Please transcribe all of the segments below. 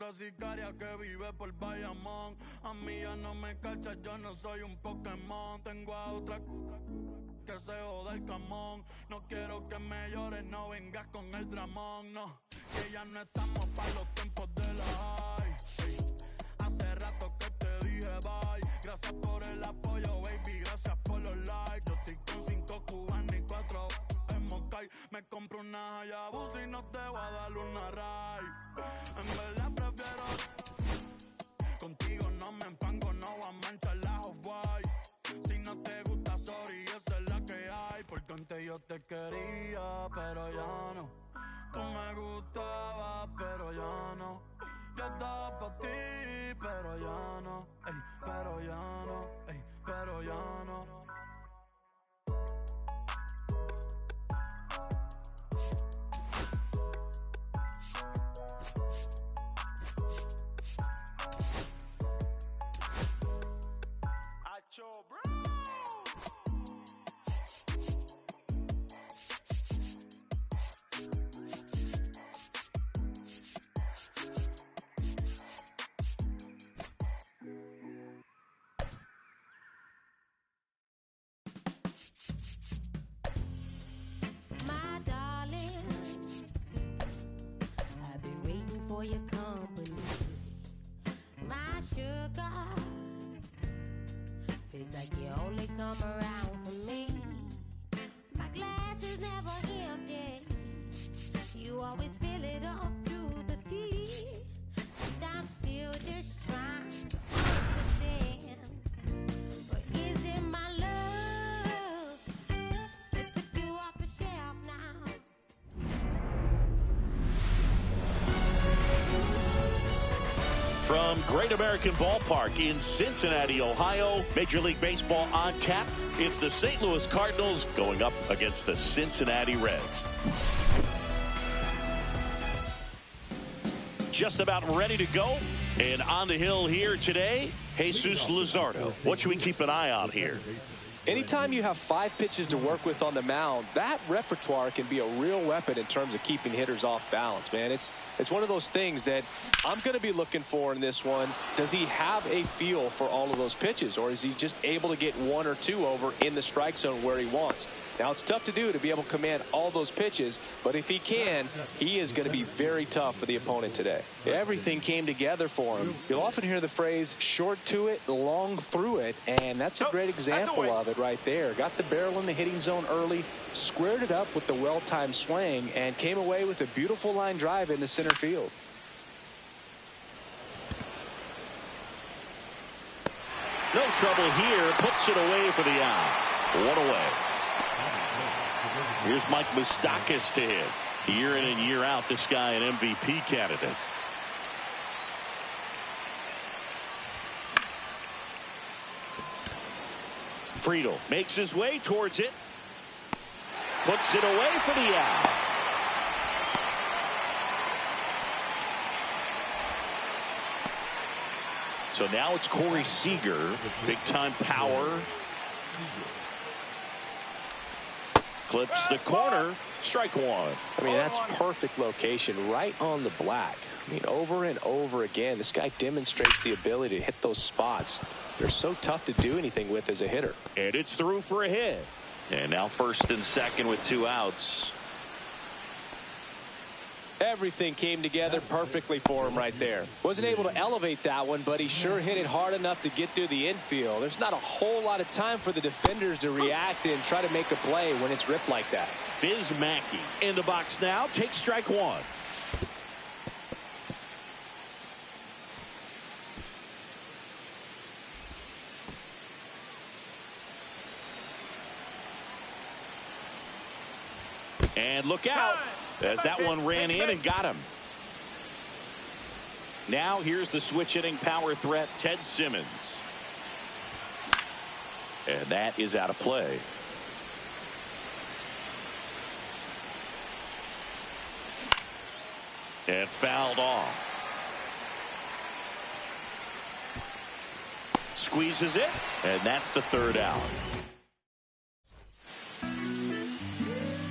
otra sicaria que vive por Bayamón. A mí ya no me cachas, yo no soy un Pokémon. Tengo a otra que se joda el camón. No quiero que me llores, no vengas con el dramón. No, que ya no estamos para los tiempos de la high. Hace rato que te dije bye. Gracias por el apoyo, baby, gracias por los likes. Yo estoy con 5 cubanos y 4 en Moscay. Me compro una Hayabusa y no te voy a dar una ride. En verdad prefiero contigo, no me empango, no voy a manchar la Off-White. Si no te gusta, sorry, esa es la que hay. Porque antes yo te quería, pero ya no. Tú me gustabas, pero ya no. Yo estaba pa' ti, pero ya no. Ey, pero ya no. Ey, pero ya no. My darling, I've been waiting for your company. My sugar, feels like you only come around for me. My glass is never empty. You always fill it up to the tea. And I'm still just trying to understand. But is it my love that took you off the shelf now? From Great American Ballpark in Cincinnati, Ohio, Major League Baseball on tap. It's the St. Louis Cardinals going up against the Cincinnati Reds. Just about ready to go. And on the hill here today, Jesus Luzardo. What should we keep an eye on here? Anytime you have 5 pitches to work with on the mound, that repertoire can be a real weapon in terms of keeping hitters off balance, man. It's one of those things that I'm going to be looking for in this one. Does he have a feel for all of those pitches, or is he just able to get 1 or 2 over in the strike zone where he wants? Now, it's tough to do to be able to command all those pitches, but if he can, he is going to be very tough for the opponent today. Everything came together for him. You'll often hear the phrase short to it, long through it, and that's a great example of it right there. Got the barrel in the hitting zone early, squared it up with the well-timed swing, and came away with a beautiful line drive into center field. No trouble here. Puts it away for the out. 1 away. Here's Mike Moustakas to hit. Year in and year out, this guy an MVP candidate. Friedel makes his way towards it. Puts it away for the out. So now it's Corey Seager. Big time power. Clips the corner. Strike 1. I mean, that's perfect location right on the black. I mean, over and over again, this guy demonstrates the ability to hit those spots. They're so tough to do anything with as a hitter. And it's through for a hit. And now first and second with 2 outs. Everything came together perfectly for him right there. Wasn't able to elevate that one, but he sure hit it hard enough to get through the infield. There's not a whole lot of time for the defenders to react and try to make a play when it's ripped like that. Biz Mackey in the box now. Takes strike 1. And look out as that one ran in and got him. Now here's the switch hitting power threat, Ted Simmons. And that is out of play. And fouled off. Squeezes it, and that's the 3rd out.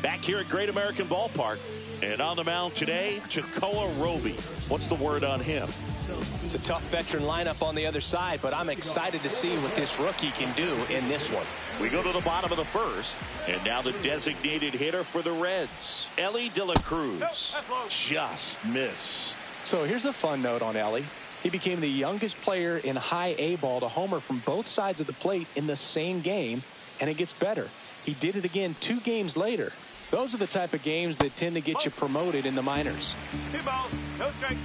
Back here at Great American Ballpark. And on the mound today, Tekoah Roby. What's the word on him? It's a tough veteran lineup on the other side, but I'm excited to see what this rookie can do in this one. We go to the bottom of the first, and now the designated hitter for the Reds, Elly De La Cruz. Just missed. So here's a fun note on Elly. He became the youngest player in high A ball to homer from both sides of the plate in the same game, and it gets better. He did it again 2 games later. Those are the type of games that tend to get you promoted in the minors. 2 balls, no strike.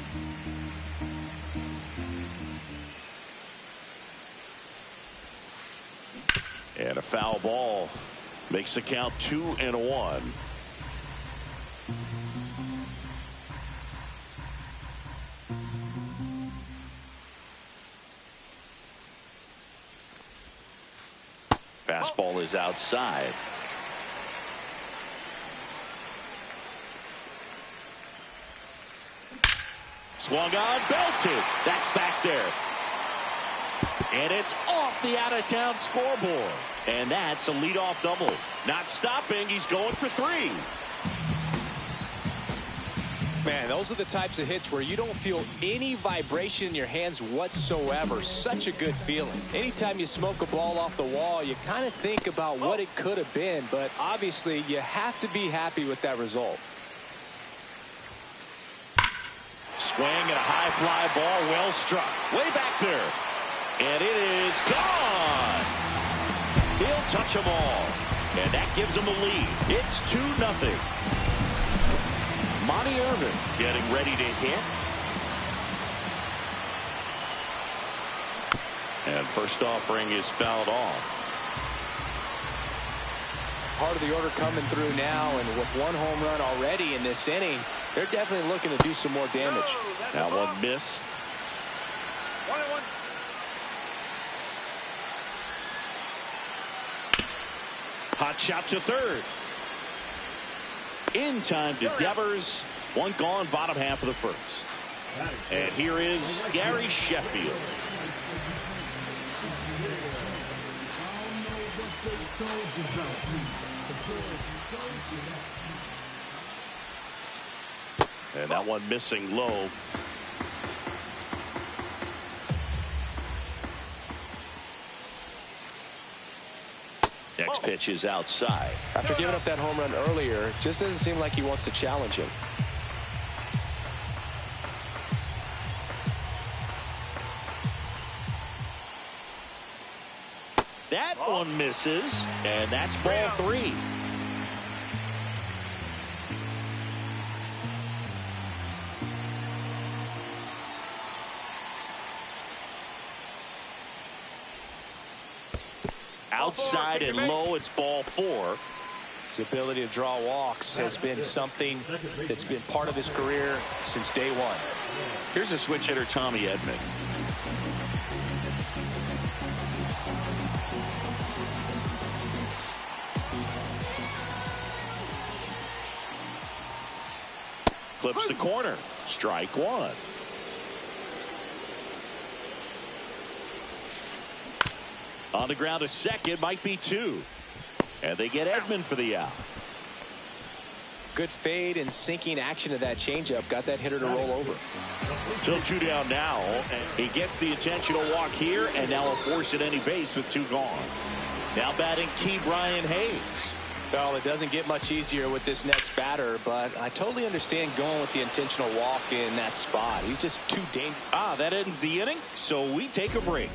And a foul ball makes the count 2-1. Fastball is outside. Swung on, belted. That's back there. And it's off the out-of-town scoreboard. And that's a leadoff double. Not stopping. He's going for 3. Man, those are the types of hits where you don't feel any vibration in your hands whatsoever. Such a good feeling. Anytime you smoke a ball off the wall, you kind of think about what it could have been. But obviously, you have to be happy with that result. Swing and a high fly ball, well struck. Way back there. And it is gone. He'll touch them all. And that gives him a lead. It's 2-0. Monty Irvin getting ready to hit. And first offering is fouled off. Part of the order coming through now, and with 1 home run already in this inning, they're definitely looking to do some more damage. That one missed. 1-1. Hot shot to third. In time to Devers. 1 gone, bottom half of the first. And here is Gary Sheffield. And that one missing low. Next pitch is outside. After giving up that home run earlier, it just doesn't seem like he wants to challenge him. That one misses, and that's ball 3. Outside and low, it's ball 4. His ability to draw walks has been something that's been part of his career since day 1. Here's a switch hitter, Tommy Edman. Clips the corner. Strike 1. On the ground to second, might be 2. And they get Edman for the out. Good fade and sinking action of that changeup got that hitter to roll over. Still 2 down now. He gets the intentional walk here, and now a force at any base with 2 gone. Now batting Key Brian Hayes. Well, it doesn't get much easier with this next batter, but I totally understand going with the intentional walk in that spot. He's just too dangerous. That ends the inning, so we take a break.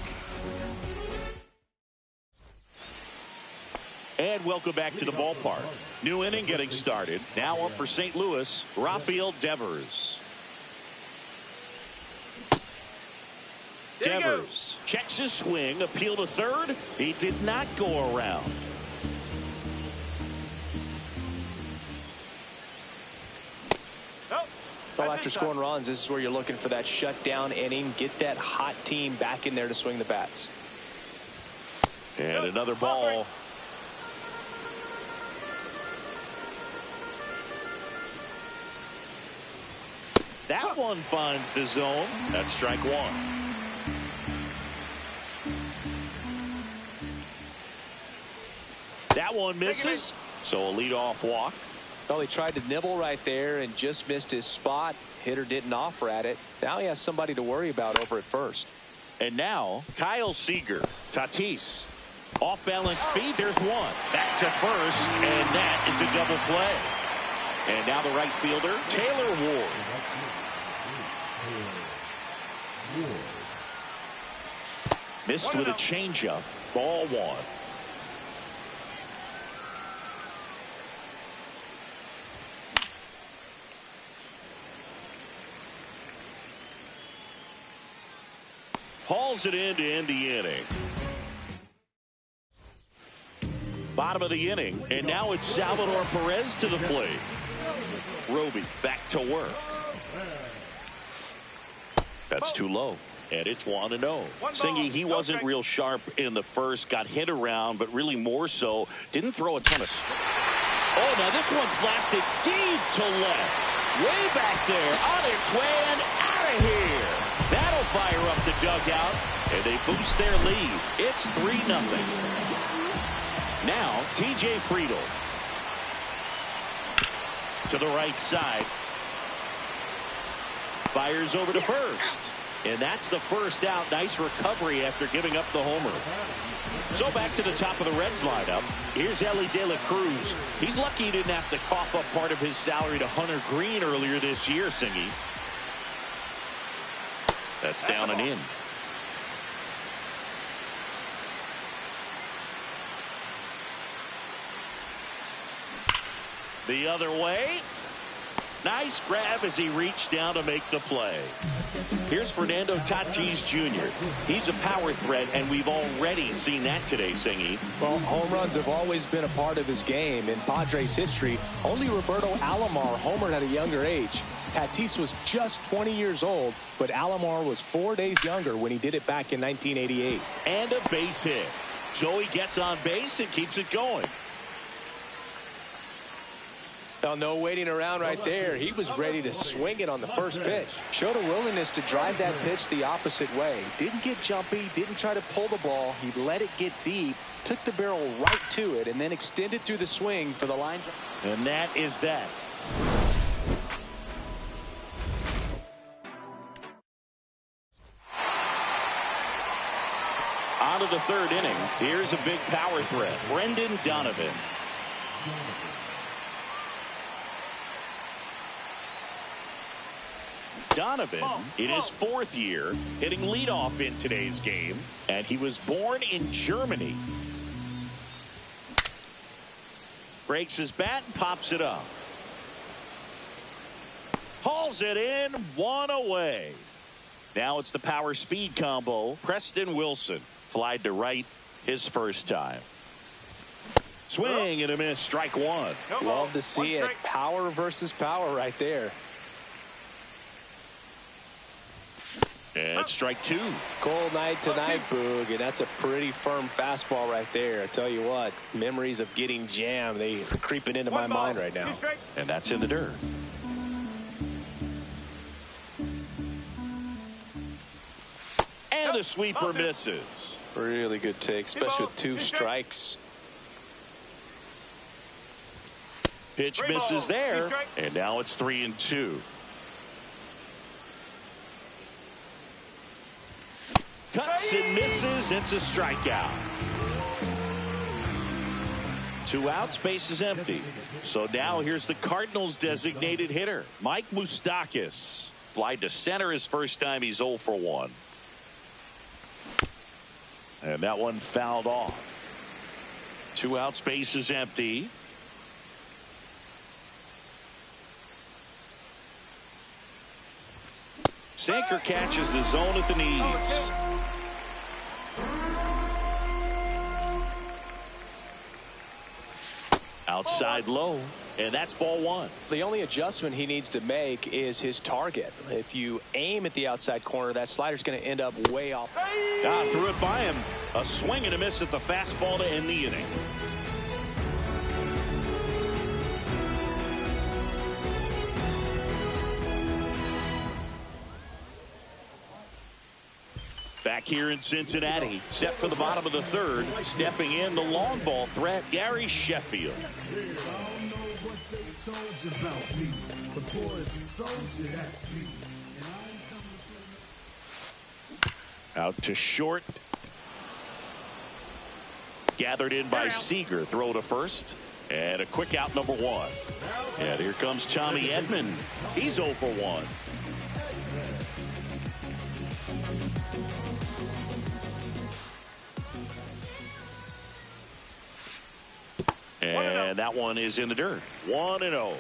And welcome back to the ballpark. New inning getting started. Now up for St. Louis, Rafael Devers. Devers checks his swing, appeal to third. He did not go around. Well, after scoring runs, this is where you're looking for that shutdown inning. Get that hot team back in there to swing the bats. And another ball. That one finds the zone. That's strike 1. That one misses. So a leadoff walk. Well, he tried to nibble right there and just missed his spot. Hitter didn't offer at it. Now he has somebody to worry about over at first. And now Kyle Seager. Tatis. Off balance feed. There's one. Back to first. And that is a double play. And now the right fielder, Taylor Ward. Missed with a changeup. Ball one. Hauls it in to end the inning. Bottom of the inning, and now it's Salvador Perez to the plate. Roby back to work. That's too low, and it's 1-0. Singy, he wasn't real sharp in the first, got hit around, but really more so, didn't throw a ton of... Oh, now this one's blasted deep to left. Way back there, on its way and out of here. That'll fire up the dugout, and they boost their lead. It's 3-0. Now, TJ Friedl. To the right side. Fires over to first. And that's the first out. Nice recovery after giving up the homer. So back to the top of the Reds lineup. Here's Elly De La Cruz. He's lucky he didn't have to cough up part of his salary to Hunter Green earlier this year, Singy. That's down and in. The other way. Nice grab as he reached down to make the play. Here's Fernando Tatis Jr. He's a power threat, and we've already seen that today, Singy. Well, home runs have always been a part of his game. In Padres history, only Roberto Alomar homered at a younger age. Tatis was just 20 years old, but Alomar was 4 days younger when he did it back in 1988. And a base hit. So he gets on base and keeps it going. Well, no waiting around right there. He was ready to swing it on the first pitch. Showed a willingness to drive that pitch the opposite way. Didn't get jumpy, didn't try to pull the ball. He let it get deep, took the barrel right to it, and then extended through the swing for the line drive. And that is that. On to the third inning. Here's a big power threat. Brendan Donovan. Donovan in his fourth year hitting leadoff in today's game, and he was born in Germany. Breaks his bat and pops it up. Hauls it in, one away. Now it's the power speed combo. Preston Wilson flied to right his first time. Swing and a miss, strike one. Love to see it. Power versus power right there. And strike two. Cold night tonight, Boog, and that's a pretty firm fastball right there. I tell you what, memories of getting jammed, they are creeping into my mind right now. And that's in the dirt. And the sweeper misses. Really good take, especially with two strikes. Pitch misses there, and now it's 3-2. Cuts and misses. It's a strikeout. 2 outs, base is empty. So now here's the Cardinals' designated hitter, Mike Moustakas. Flied to center his first time. He's 0 for 1. And that one fouled off. 2 outs, base is empty. Sinker catches the zone at the knees. Outside low, and that's ball one. The only adjustment he needs to make is his target. If you aim at the outside corner, that slider's going to end up way off. Threw it by him. A swing and a miss at the fastball to end the inning. Back here in Cincinnati, set for the bottom of the third. Stepping in, the long ball threat, Gary Sheffield. soldier about me. The boy is a soldier, that's me. And I ain't coming Out to short. Gathered in by Seager. Throw to first. And a quick out, number 1. And here comes Tommy Edman. He's 0 for 1. And that one is in the dirt. 1-0.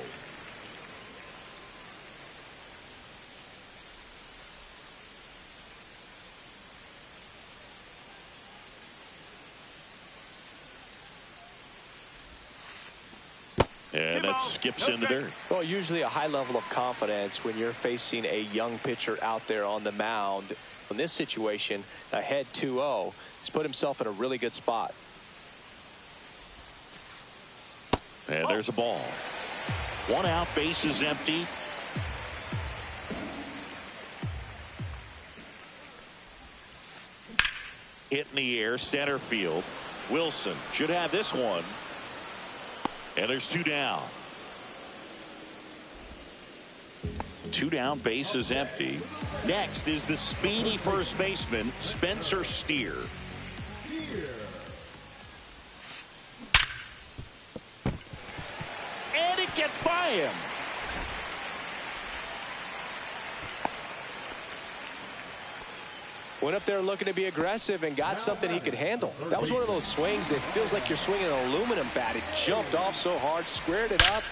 And that skips in the dirt. Well, usually a high level of confidence when you're facing a young pitcher out there on the mound. In this situation, ahead 2-0, he's put himself in a really good spot. And there's a ball. 1 out, base is empty. Hit in the air, center field. Wilson should have this one. And there's 2 down. 2 down, base is empty. Next is the speedy first baseman, Spencer Steer. And it gets by him. Went up there looking to be aggressive and got something he could handle. That was one of those swings that feels like you're swinging an aluminum bat. It jumped off so hard, squared it up,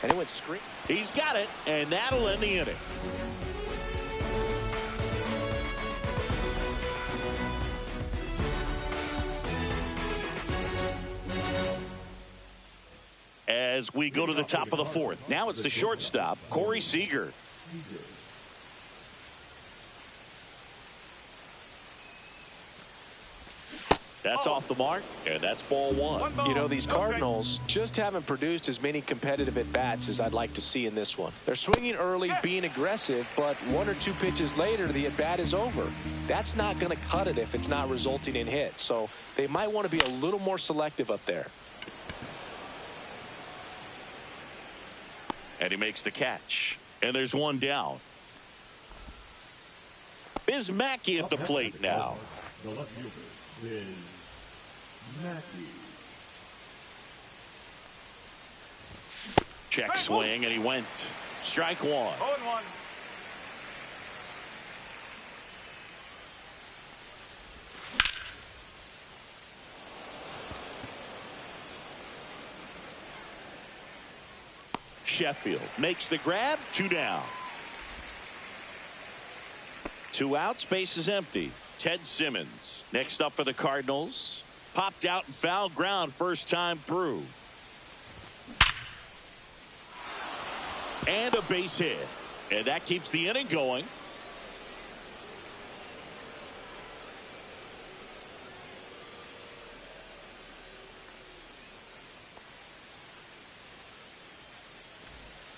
and it went scream. He's got it, and that'll end the inning. As we go to the top of the 4th. Now it's the shortstop, Corey Seager. That's off the mark, and that's ball 1. You know, these Cardinals just haven't produced as many competitive at-bats as I'd like to see in this one. They're swinging early, being aggressive, but 1 or 2 pitches later, the at-bat is over. That's not going to cut it if it's not resulting in hits. So they might want to be a little more selective up there. And he makes the catch. And there's 1 down. Bismacky at the plate now. The left fielder is Mackey. Check swing, and he went. Strike 1. 0-1. Sheffield makes the grab. 2 down. 2 outs, base is empty. Ted Simmons next up for the Cardinals. Popped out in foul ground first time through. And a base hit. And that keeps the inning going.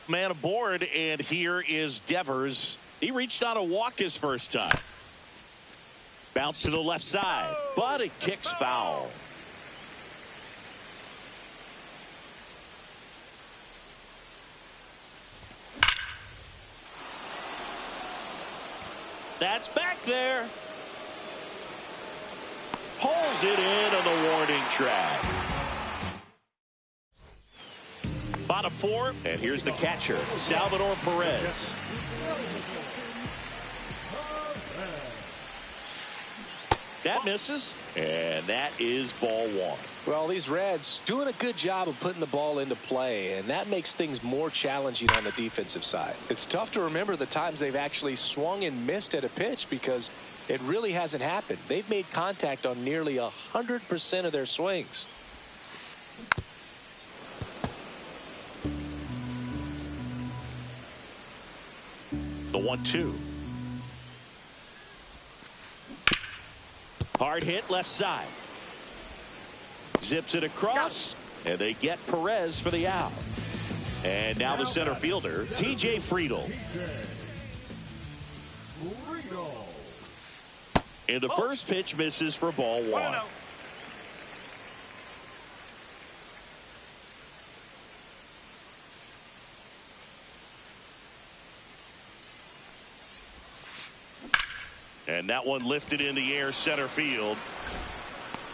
Man aboard, and here is Devers. He reached out a walk his first time. Bounce to the left side, but it kicks foul. That's back there. Pulls it in on the warning track. Bottom 4, and here's the catcher, Salvador Perez. That misses, and that is ball 1. Well, these Reds doing a good job of putting the ball into play, and that makes things more challenging on the defensive side. It's tough to remember the times they've actually swung and missed at a pitch because it really hasn't happened. They've made contact on nearly 100% of their swings. The 1-2. Hard hit left side. Zips it across, and they get Perez for the out. And now the center fielder, TJ Friedl. And the first pitch misses for ball 1. And that one lifted in the air center field.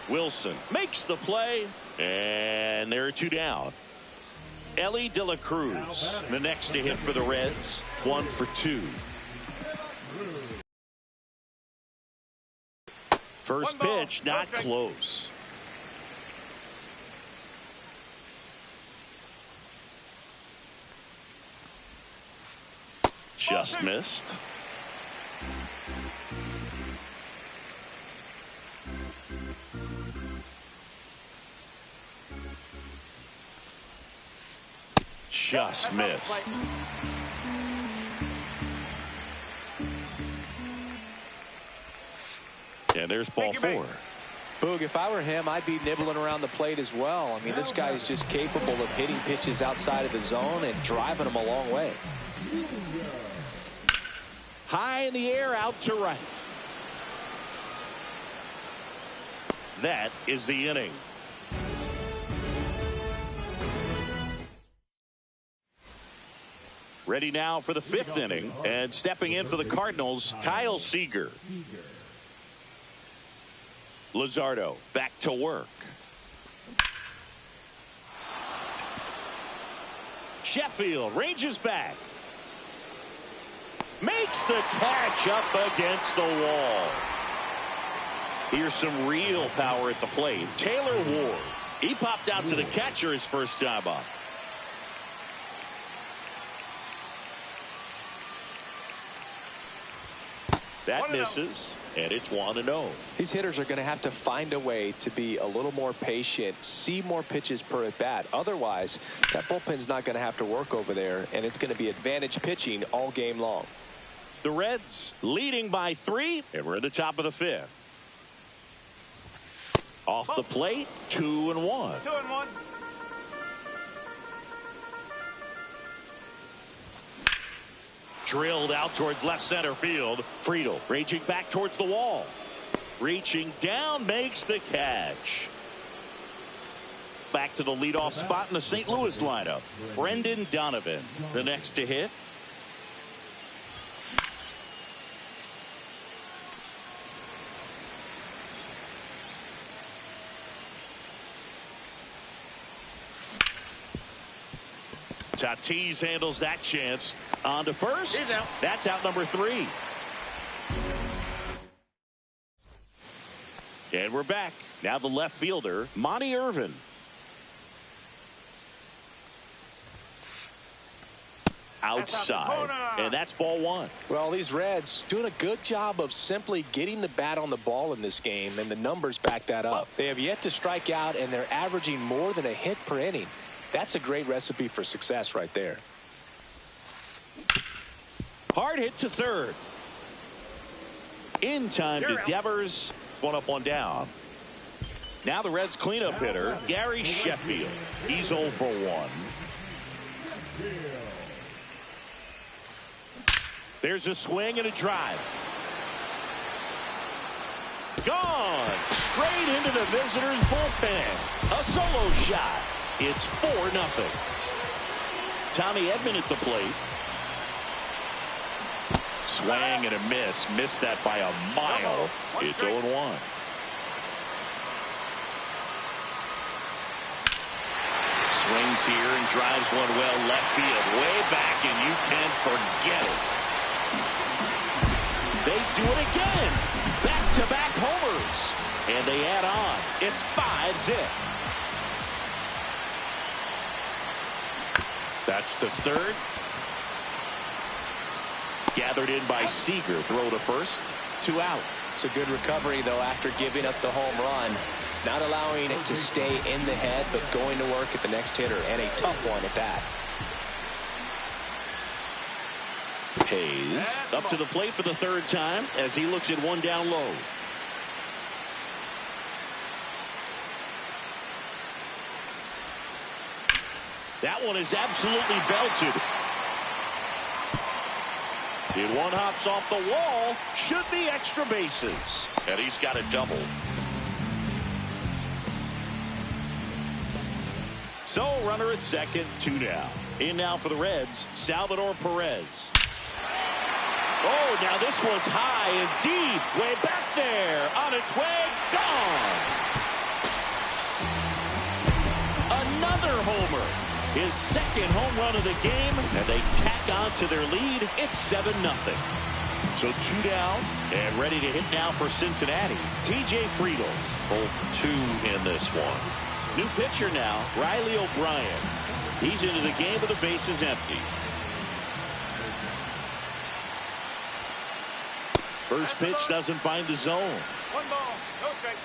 Wilson makes the play, and there are 2 down. Elly De La Cruz, the next to hit for the Reds, 1 for 2. First pitch, not close. Just missed. Just missed. And there's ball 4. Boog, if I were him, I'd be nibbling around the plate as well. I mean, this guy is just capable of hitting pitches outside of the zone and driving them a long way. High in the air, out to right. That is the inning. Ready now for the 5th inning, and stepping in for the Cardinals, Kyle Seager. Luzardo back to work. Sheffield ranges back. Makes the catch up against the wall. Here's some real power at the plate. Taylor Ward. He popped out to the catcher his first time up. That misses, and it's 1-0. These hitters are going to have to find a way to be a little more patient, see more pitches per at bat. Otherwise, that bullpen's not going to have to work over there, and it's going to be advantage pitching all game long. The Reds leading by 3, and we're at the top of the 5th. Off the plate, 2-1. 2-1. Drilled out towards left center field. Friedl raging back towards the wall. Reaching down, makes the catch. Back to the leadoff spot in the St. Louis lineup. Brendan Donovan, the next to hit. Tatis handles that chance. On to first. He's out. That's out number 3. And we're back. Now the left fielder, Monty Irvin. Outside. And that's ball 1. Well, these Reds doing a good job of simply getting the bat on the ball in this game, and the numbers back that up. They have yet to strike out, and they're averaging more than a hit per inning. That's a great recipe for success right there. Hard hit to third. In time to Devers. 1 up, 1 down. Now the Reds cleanup hitter, Gary Sheffield. He's 0 for 1. There's a swing and a drive. Gone. Straight into the visitors' bullpen. A solo shot. It's 4-0. Tommy Edman at the plate. Swing and a miss. Missed that by a mile. It's 0-1. Swings here and drives one well left field. Way back, and you can't forget it. They do it again. Back-to-back homers. And they add on. It's 5-zip. That's to third. Gathered in by Seager. Throw to first. 2 out. It's a good recovery, though, after giving up the home run. Not allowing it to stay in the head, but going to work at the next hitter, and a tough one at that. Hayes up to the plate for the 3rd time as he looks at 1 down low. That one is absolutely belted. And one hops off the wall. Should be extra bases. And he's got a double. So runner at second, 2 down. In now for the Reds, Salvador Perez. Oh, now this one's high and deep. Way back there. On its way. Gone. Another homer. His second home run of the game. And they tack on to their lead. It's 7-0. So 2 down and ready to hit now for Cincinnati. TJ Friedl, 0 for 2 in this one. New pitcher now, Riley O'Brien. He's into the game with the bases empty. First pitch doesn't find the zone. 1 ball, no strike.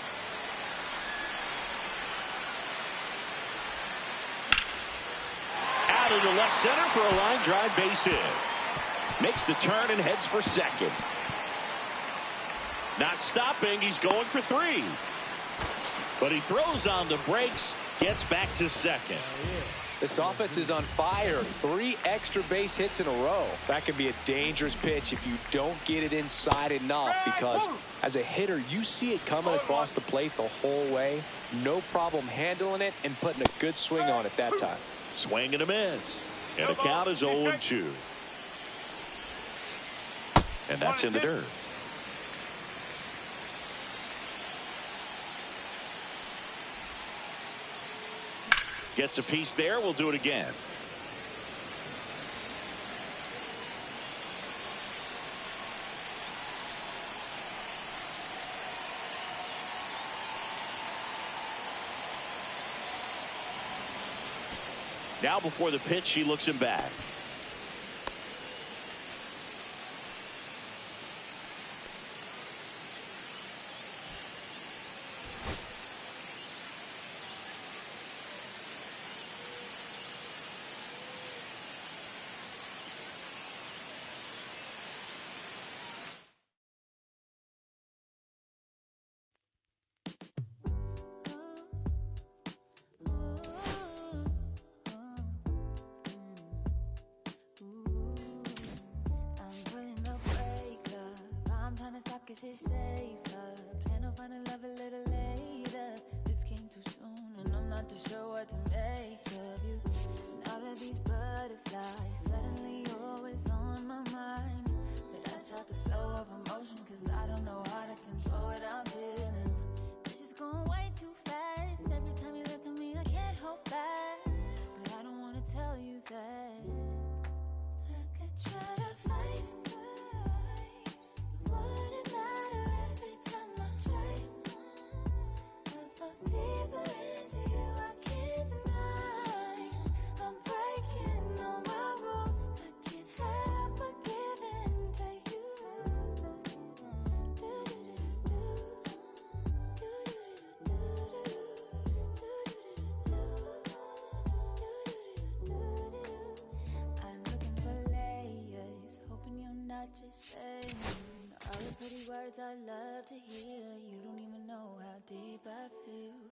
Out into left center for a line drive base hit. Makes the turn and heads for second. Not stopping, he's going for 3. But he throws on the brakes, gets back to second. This offense is on fire. 3 extra base hits in a row. That can be a dangerous pitch if you don't get it inside enough, because as a hitter, you see it coming across the plate the whole way. No problem handling it and putting a good swing on it that time. Swing and a miss. And the count is 0-2. And that's in the dirt. Gets a piece there. We'll do it again. Now before the pitch, he looks him back. It's safer. Plan on finding love a little later. This came too soon, and I'm not too sure what to make of you. And all of these butterflies, suddenly you're always on my mind. But I stop the flow of emotion, cause I don't know how to control what I'm feeling. This is going way too fast. Every time you look at me, I can't hold back. But I don't wanna tell you that. I could try to fight. Just saying all the pretty words I love to hear. You don't even know how deep I feel.